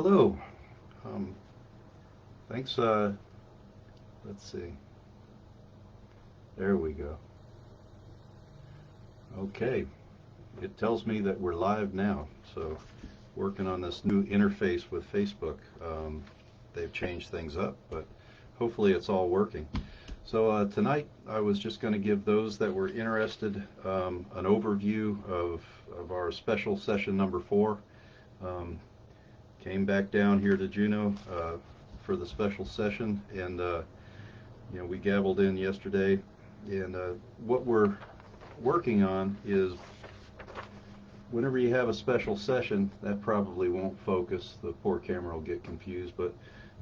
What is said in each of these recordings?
Hello. Um, Thanks. Let's see. There we go. Okay. It tells me that we're live now. So, working on this new interface with Facebook. They've changed things up, but hopefully it's all working. So, tonight I was just going to give those that were interested an overview of our special session number 4. Came back down here to Juneau for the special session, and we gavelled in yesterday, and what we're working on is whenever you have a special session, that probably won't focus. The poor camera will get confused, but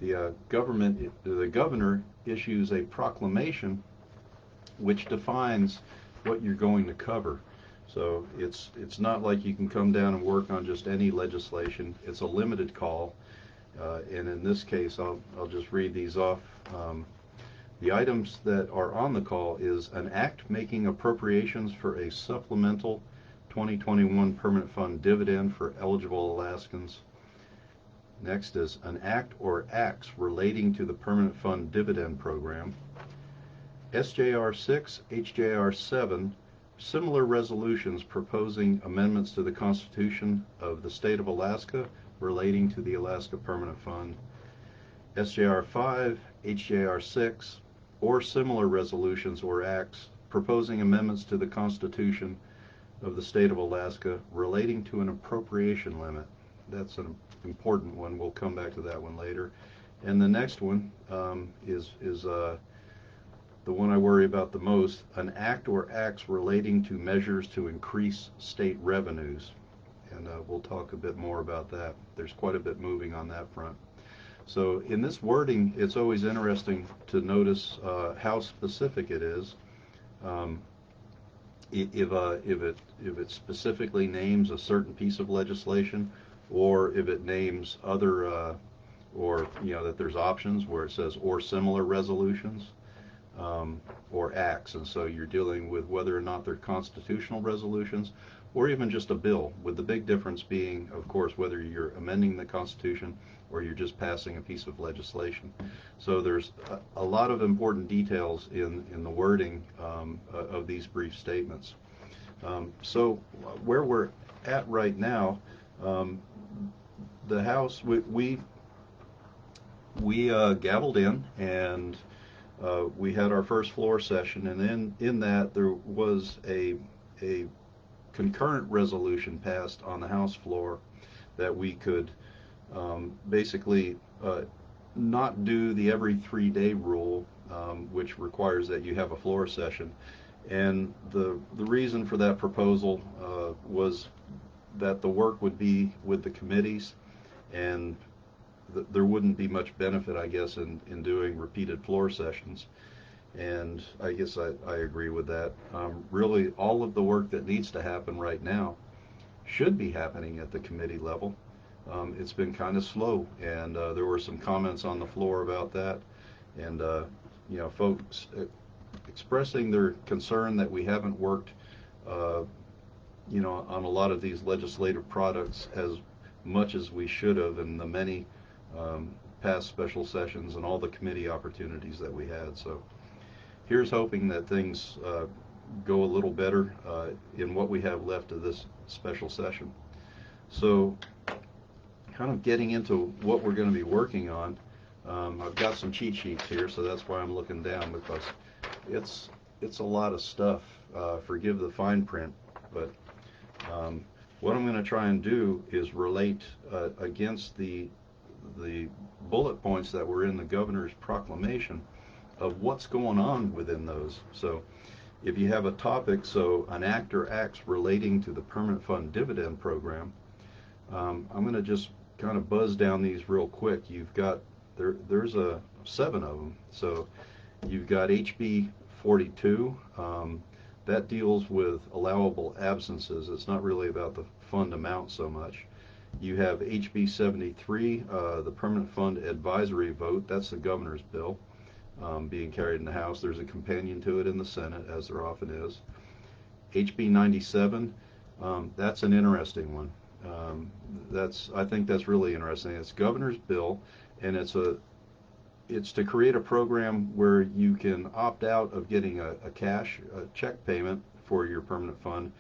the governor issues a proclamation which defines what you're going to cover. So it's not like you can come down and work on just any legislation. It's a limited call, and in this case, I'll just read these off. The items that are on the call is an act making appropriations for a supplemental 2021 permanent fund dividend for eligible Alaskans. Next is an act or acts relating to the permanent fund dividend program. SJR 6, HJR 7, similar resolutions proposing amendments to the Constitution of the State of Alaska relating to the Alaska Permanent Fund. SJR 5, HJR 6, or similar resolutions or acts proposing amendments to the Constitution of the State of Alaska relating to an appropriation limit. That's an important one. We'll come back to that one later. And the next one is the one I worry about the most, an act or acts relating to measures to increase state revenues. And we'll talk a bit more about that. There's quite a bit moving on that front. So in this wording, it's always interesting to notice how specific it is. If it specifically names a certain piece of legislation, or if it names other, or that there's options where it says or similar resolutions. Or acts, and so you're dealing with whether or not they're constitutional resolutions or even just a bill, with the big difference being, of course, whether you're amending the Constitution or you're just passing a piece of legislation. So there's a lot of important details in the wording of these brief statements. So where we're at right now, the House, we gavelled in, and we had our first floor session, and then in that there was a concurrent resolution passed on the House floor that we could basically not do the every 3-day rule, which requires that you have a floor session. And the reason for that proposal was that the work would be with the committees, and there wouldn't be much benefit, I guess, in doing repeated floor sessions. And I guess I agree with that. Really, all of the work that needs to happen right now should be happening at the committee level. It's been kind of slow, and there were some comments on the floor about that, and folks expressing their concern that we haven't worked on a lot of these legislative products as much as we should have in the many past special sessions and all the committee opportunities that we had. So here's hoping that things go a little better in what we have left of this special session. So kind of getting into what we're going to be working on, I've got some cheat sheets here, so that's why I'm looking down, because it's a lot of stuff. Forgive the fine print, but what I'm going to try and do is relate against the bullet points that were in the governor's proclamation of what's going on within those. So if you have a topic, so an act or acts relating to the permanent fund dividend program, I'm going to just kind of buzz down these real quick. You've got, there's 7 of them. So you've got HB 42, that deals with allowable absences. It's not really about the fund amount so much. You have HB 73, the Permanent Fund Advisory Vote. That's the governor's bill being carried in the House. There's a companion to it in the Senate, as there often is. HB 97, that's an interesting one. I think that's really interesting. It's governor's bill, and it's to create a program where you can opt out of getting a check payment for your permanent fund,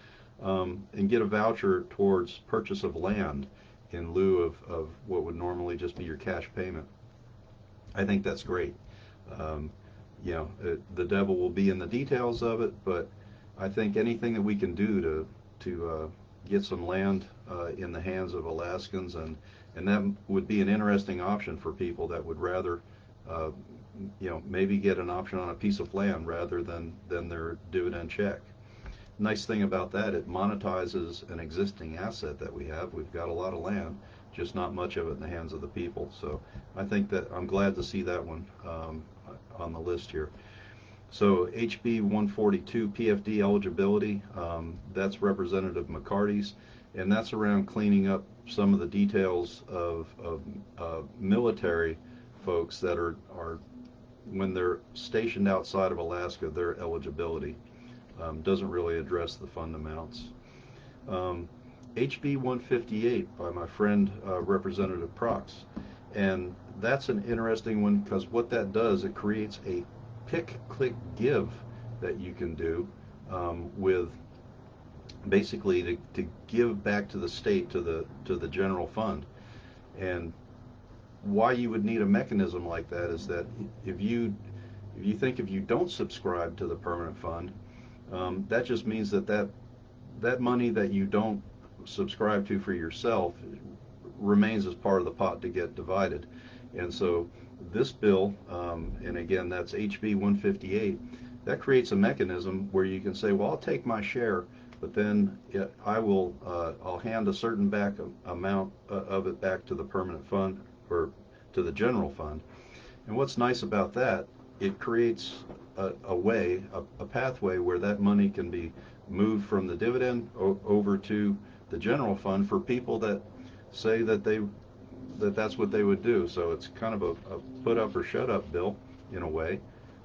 and get a voucher towards purchase of land in lieu of what would normally just be your cash payment. I think that's great. Um, the devil will be in the details of it, but I think anything that we can do to get some land in the hands of Alaskans, and that would be an interesting option for people that would rather, uh, maybe get an option on a piece of land rather than their dividend check. Nice thing about that, it monetizes an existing asset that we have. We've got a lot of land, just not much of it in the hands of the people. So I think that I'm glad to see that one on the list here. So HB 142 Pfd eligibility, that's Representative McCarty's, and that's around cleaning up some of the details of military folks that are when they're stationed outside of Alaska, their eligibility. Doesn't really address the fund amounts. HB 158 by my friend Representative Prox, and that's an interesting one because what that does, it creates a pick, click, give that you can do with basically to give back to the state, to the general fund. And why you would need a mechanism like that is that if you think if you don't subscribe to the permanent fund, that just means that money that you don't subscribe to for yourself remains as part of the pot to get divided. And so this bill, and again that's HB 158, that creates a mechanism where you can say, well, I'll take my share, but then I'll hand a certain amount of it back to the permanent fund or to the general fund. And what's nice about that, it creates a pathway where that money can be moved from the dividend over to the general fund for people that say that's what they would do. So it's kind of a put up or shut up bill in a way.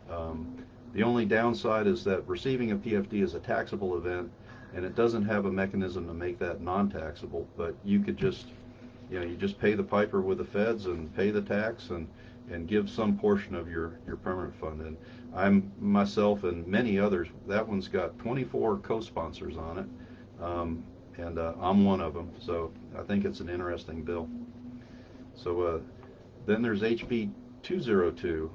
The only downside is that receiving a PFD is a taxable event, and it doesn't have a mechanism to make that non-taxable. But you could just, you just pay the piper with the feds and pay the tax and give some portion of your permanent fund. And I'm myself and many others, that one's got 24 co-sponsors on it, and I'm one of them. So I think it's an interesting bill. So then there's HB 202.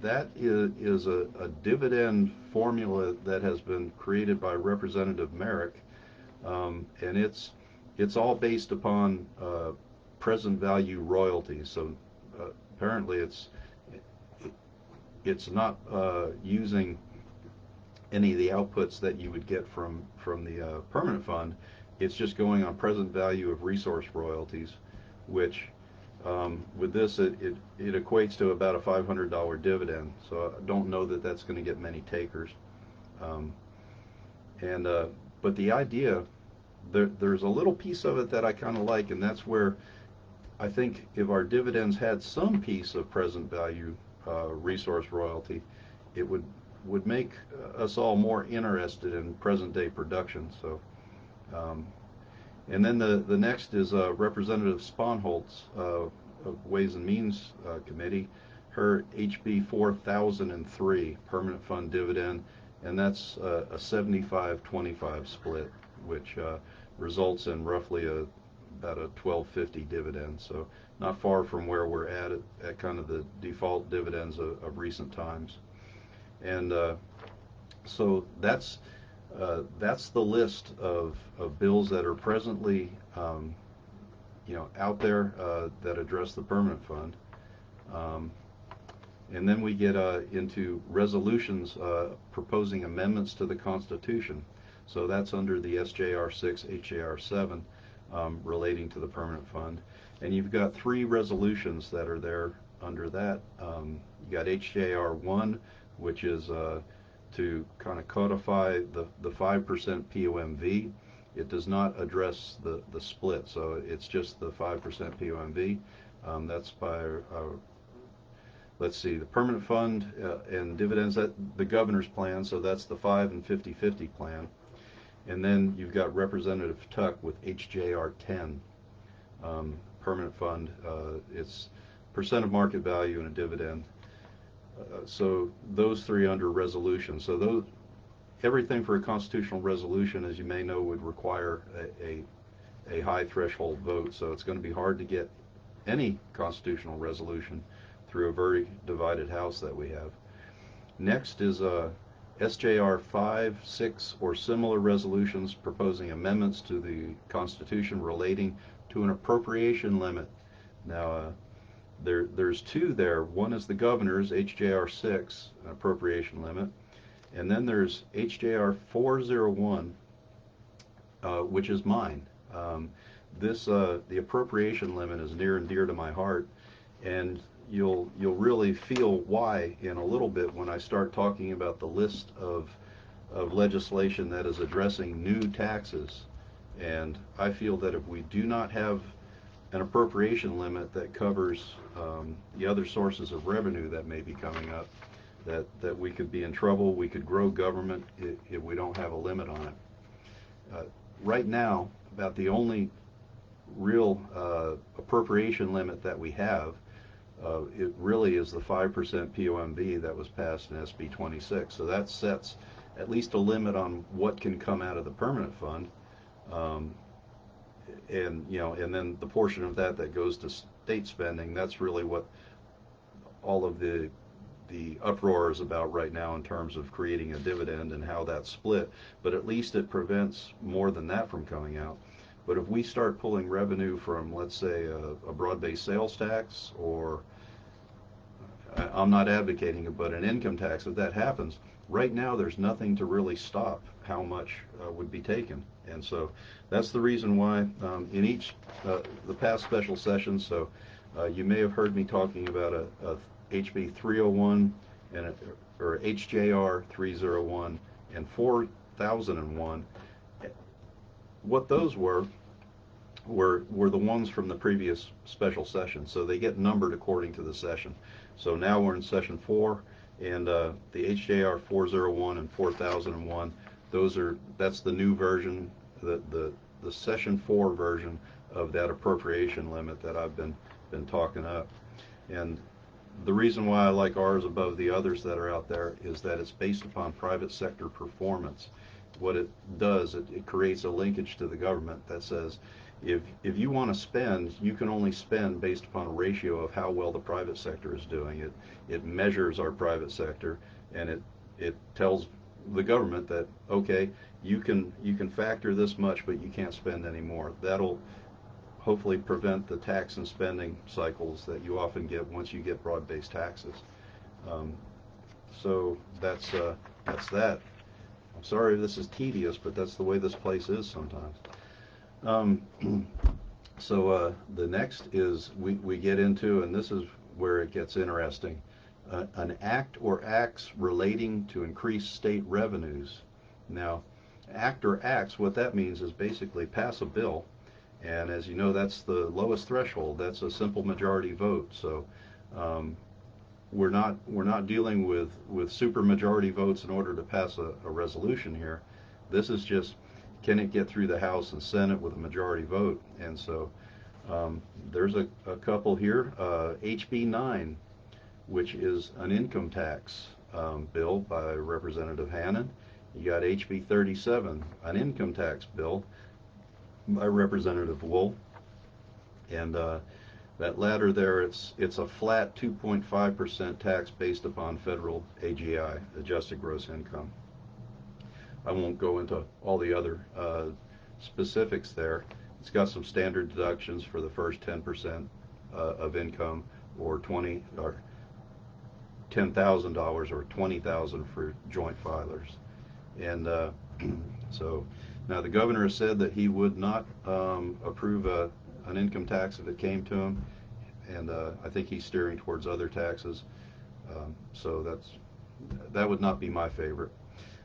That is a dividend formula that has been created by Representative Merrick, and it's all based upon present value royalties. So apparently it's not using any of the outputs that you would get from the permanent fund. It's just going on present value of resource royalties, which with this it equates to about a $500 dividend. So I don't know that that's going to get many takers. But the idea, there's a little piece of it that I kind of like, and that's where I think if our dividends had some piece of present value resource royalty, it would make us all more interested in present day production. So, and then the next is Representative Sponholtz of Ways and Means Committee, her HB 4003 permanent fund dividend, and that's a 75-25 split, which results in roughly about a $12.50 dividend. So not far from where we're at kind of the default dividends of recent times. And so that's the list of bills that are presently out there that address the permanent fund. And then we get into resolutions proposing amendments to the Constitution. So that's under the SJR 6, HJR 7, relating to the permanent fund. And you've got 3 resolutions that are there under that. You got HJR 1, which is to kind of codify the 5% POMV. It does not address the split, so it's just the 5% POMV. That's by, let's see, the permanent fund and dividends, that the governor's plan, so that's the 5 and 50-50 plan. And then you've got Representative Tuck with HJR 10, permanent fund. It's percent of market value and a dividend. So those three under resolution. So those, everything for a constitutional resolution, as you may know, would require a high threshold vote. So it's going to be hard to get any constitutional resolution through a very divided House that we have. Next is SJR 5, 6, or similar resolutions proposing amendments to the Constitution relating to an appropriation limit. Now, there's two there. One is the governor's HJR 6, an appropriation limit, and then there's HJR 401, which is mine. The appropriation limit is near and dear to my heart, and you'll really feel why in a little bit when I start talking about the list of legislation that is addressing new taxes. And I feel that if we do not have an appropriation limit that covers the other sources of revenue that may be coming up, that we could be in trouble. We could grow government if we don't have a limit on it. Right now, about the only real appropriation limit that we have, it really is the 5% POMV that was passed in SB 26. So that sets at least a limit on what can come out of the permanent fund, and then the portion of that goes to state spending. That's really what all of the uproar is about right now in terms of creating a dividend and how that's split. But at least it prevents more than that from coming out. But if we start pulling revenue from, let's say, a broad-based sales tax, or I'm not advocating it, but an income tax, if that happens, right now there's nothing to really stop how much would be taken. And so that's the reason why in each the past special sessions, so you may have heard me talking about a HB 301 or HJR 301 and 4001. What those were the ones from the previous special session. So they get numbered according to the session. So now we're in session 4, and the HJR 401 and 4001. That's the new version, the session 4 version of that appropriation limit that I've been talking up. And the reason why I like ours above the others that are out there is that it's based upon private sector performance. What it does, it creates a linkage to the government that says, if you want to spend, you can only spend based upon a ratio of how well the private sector is doing. It measures our private sector, and it tells the government that, okay, you can factor this much, but you can't spend any more. That'll hopefully prevent the tax and spending cycles that you often get once you get broad-based taxes. So that's that. I'm sorry if this is tedious, but that's the way this place is sometimes. So the next is we get into, and this is where it gets interesting, an act or acts relating to increased state revenues. Now, act or acts, what that means is basically pass a bill. And as you know, that's the lowest threshold. That's a simple majority vote. So we're not dealing with super majority votes in order to pass a resolution here. This is just, can it get through the House and Senate with a majority vote? And so there's a couple here. HB 9, which is an income tax bill by Representative Hannon. You got HB 37, an income tax bill by Representative Wool, and that latter there, it's a flat 2.5% tax based upon federal AGI, adjusted gross income. I won't go into all the other specifics there. It's got some standard deductions for the first 10% of income, or $10,000 or $20,000 for joint filers, and so. Now, the governor has said that he would not approve an income tax if it came to him, and I think he's steering towards other taxes. So that would not be my favorite.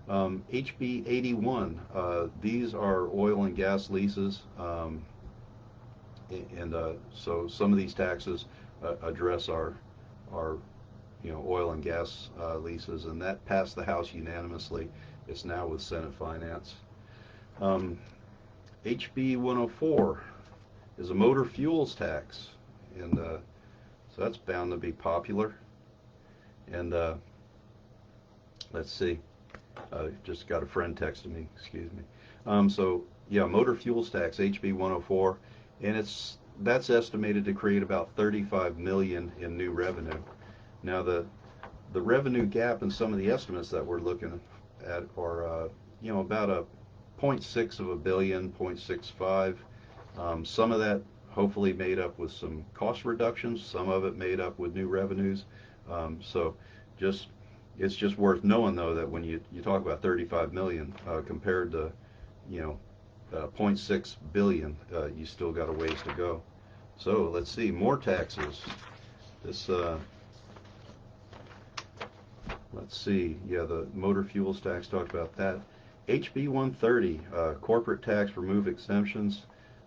HB 81, these are oil and gas leases, and so some of these taxes address our oil and gas leases, and that passed the House unanimously. It's now with Senate Finance. Um, HB 104 is a motor fuels tax, and so that's bound to be popular. And let's see, just got a friend texting me, excuse me. So yeah, motor fuels tax, HB 104, and that's estimated to create about 35 million in new revenue. Now the revenue gap in some of the estimates that we're looking at are about a 0.6 of a billion, 0.65. Some of that hopefully made up with some cost reductions, some of it made up with new revenues. So just it's just worth knowing though that when you talk about 35 million compared to you know 0.6 billion, you still got a ways to go. So let's see, more taxes. This let's see, yeah, the motor fuels tax, talked about that. HB 130, corporate tax, remove exemptions.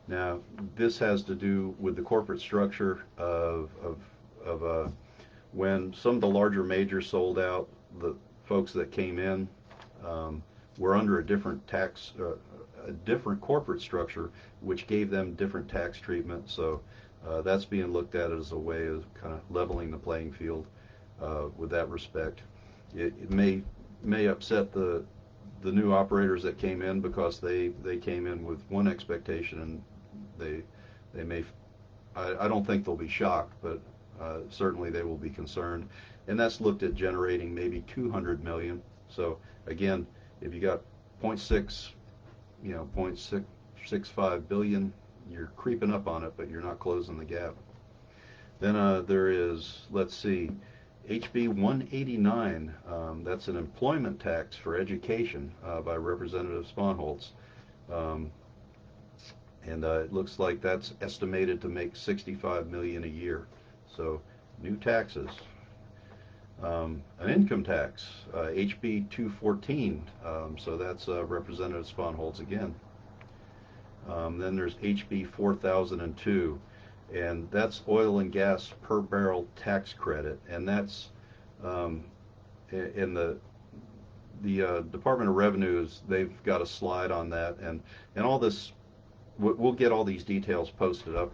Now, this has to do with the corporate structure of when some of the larger majors sold out, the folks that came in were under a different tax, a different corporate structure, which gave them different tax treatment. So that's being looked at as a way of kind of leveling the playing field with that respect. It may upset the new operators that came in because they came in with one expectation, and they may, I don't think they'll be shocked, but certainly they will be concerned. And that's looked at generating maybe 200 million. So again, if you got 0.6, 0.665 billion, you're creeping up on it, but you're not closing the gap. Then there is, let's see, HB 189, that's an employment tax for education by Representative Sponholz. And it looks like that's estimated to make 65 million a year. So new taxes. An income tax, HB 214, so that's Representative Sponholz again. Then there's HB 4002, and that's oil and gas per barrel tax credit, and that's in the Department of Revenues. They've got a slide on that, and all this. We'll get all these details posted up.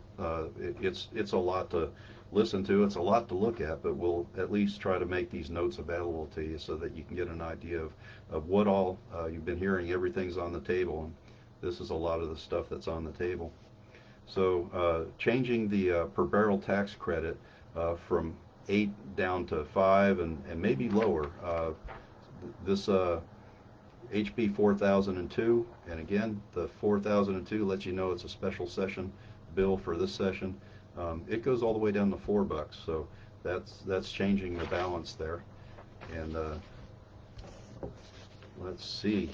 It's a lot to listen to. It's a lot to look at, but we'll at least try to make these notes available to you so that you can get an idea of what all you've been hearing. Everything's on the table, and this is a lot of the stuff that's on the table. So changing the per barrel tax credit from 8 down to 5 and maybe lower. This HB 4002, and again, the 4002 lets you know it's a special session bill for this session. It goes all the way down to $4, so that's changing the balance there. And let's see.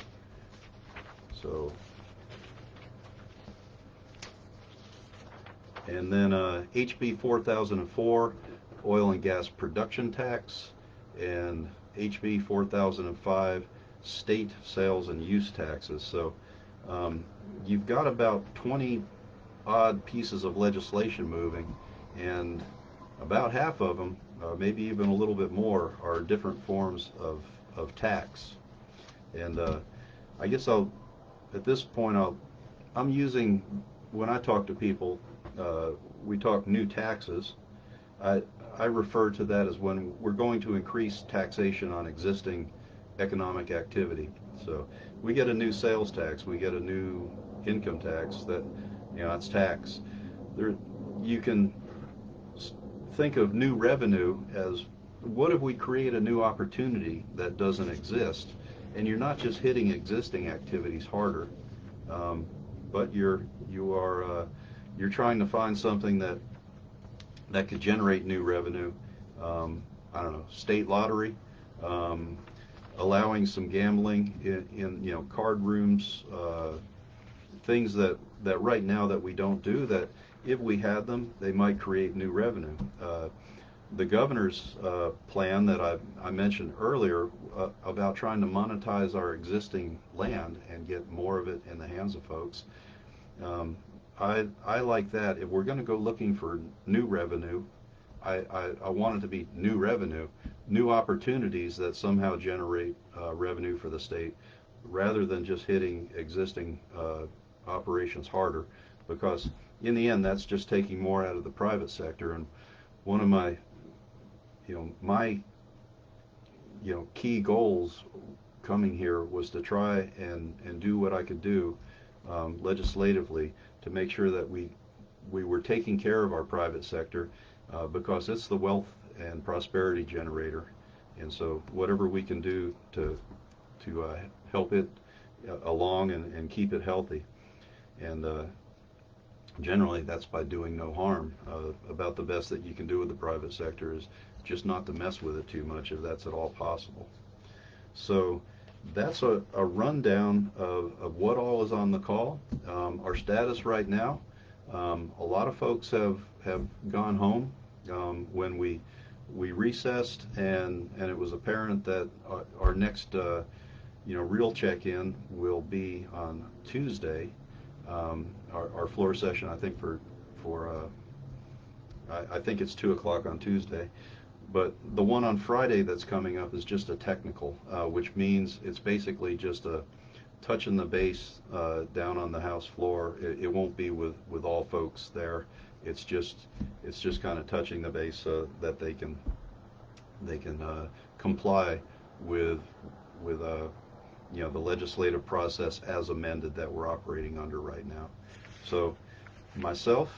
So, and then HB 4004, oil and gas production tax, and HB 4005, state sales and use taxes. So you've got about 20 odd pieces of legislation moving, and about half of them, maybe even a little bit more, are different forms of tax. And I guess at this point, I'm using, when I talk to people, we talk new taxes. I refer to that as when we're going to increase taxation on existing economic activity. So we get a new sales tax, we get a new income tax, that it's tax. You can think of new revenue as, what if we create a new opportunity that doesn't exist? And you're not just hitting existing activities harder, but you're trying to find something that could generate new revenue. I don't know, state lottery, allowing some gambling in card rooms, things that right now that we don't do, that if we had them, they might create new revenue. The governor's plan that I mentioned earlier about trying to monetize our existing land and get more of it in the hands of folks, I like that. If we're going to go looking for new revenue, I want it to be new revenue, new opportunities that somehow generate revenue for the state. rather than just hitting existing operations harder, because in the end that's just taking more out of the private sector. And one of my my key goals coming here was to try and do what I could do legislatively to make sure that we were taking care of our private sector, because it's the wealth and prosperity generator. And so whatever we can do to help it along and keep it healthy. And generally that's by doing no harm. About the best that you can do with the private sector is just not to mess with it too much, if that's at all possible. So that's a rundown of what all is on the call. Our status right now, a lot of folks have gone home. When we recessed, and it was apparent that our next real check-in will be on Tuesday. Our floor session, I think I think it's 2 o'clock on Tuesday. But the one on Friday that's coming up is just a technical, which means it's basically just a touching the base down on the House floor. It won't be with all folks there. It's just kind of touching the base so that they can comply with the legislative process as amended that we're operating under right now. So myself,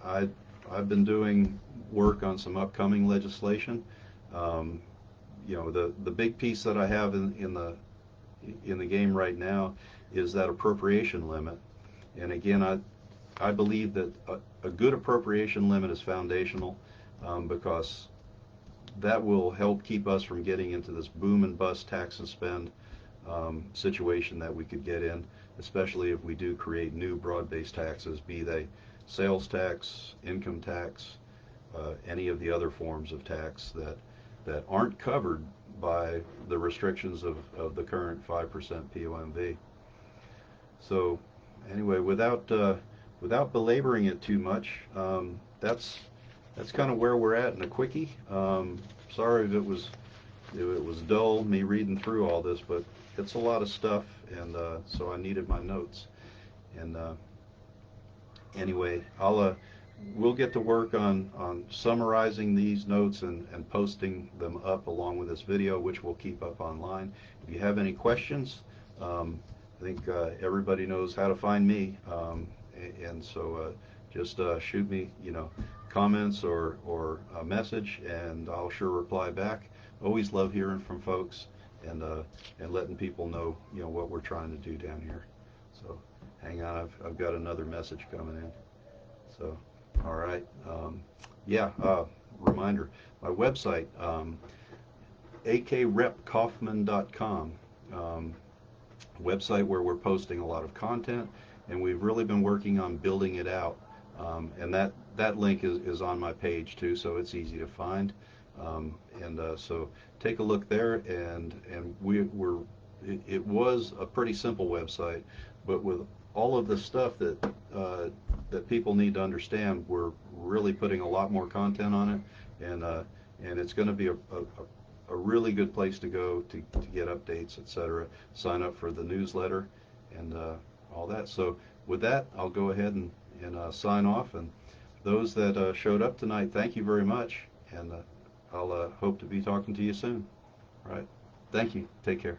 I've been doing work on some upcoming legislation. The big piece that I have in the game right now is that appropriation limit. And again, I believe that a good appropriation limit is foundational, because that will help keep us from getting into this boom and bust tax and spend situation that we could get in, especially if we do create new broad-based taxes, be they sales tax, income tax, any of the other forms of tax that aren't covered by the restrictions of the current 5% POMV. So anyway, without belaboring it too much, that's kind of where we're at in a quickie. Sorry if it was dull, me reading through all this, but it's a lot of stuff, and so I needed my notes. And anyway, we'll get to work on summarizing these notes and posting them up along with this video, which we'll keep up online. If you have any questions, I think everybody knows how to find me, and so just shoot me comments or a message, and I'll sure reply back. Always love hearing from folks and letting people know what we're trying to do down here. So hang on, I've got another message coming in. So all right, reminder, my website, akrepkaufman.com, website where we're posting a lot of content, and we've really been working on building it out, and that link is on my page too, so it's easy to find, so take a look there. And it was a pretty simple website, but with all of the stuff that people need to understand, we're really putting a lot more content on it, and it's going to be a really good place to go to get updates, etc. Sign up for the newsletter and all that. So with that, I'll go ahead and sign off. And those that showed up tonight, thank you very much, and I'll hope to be talking to you soon. All right. Thank you. Take care.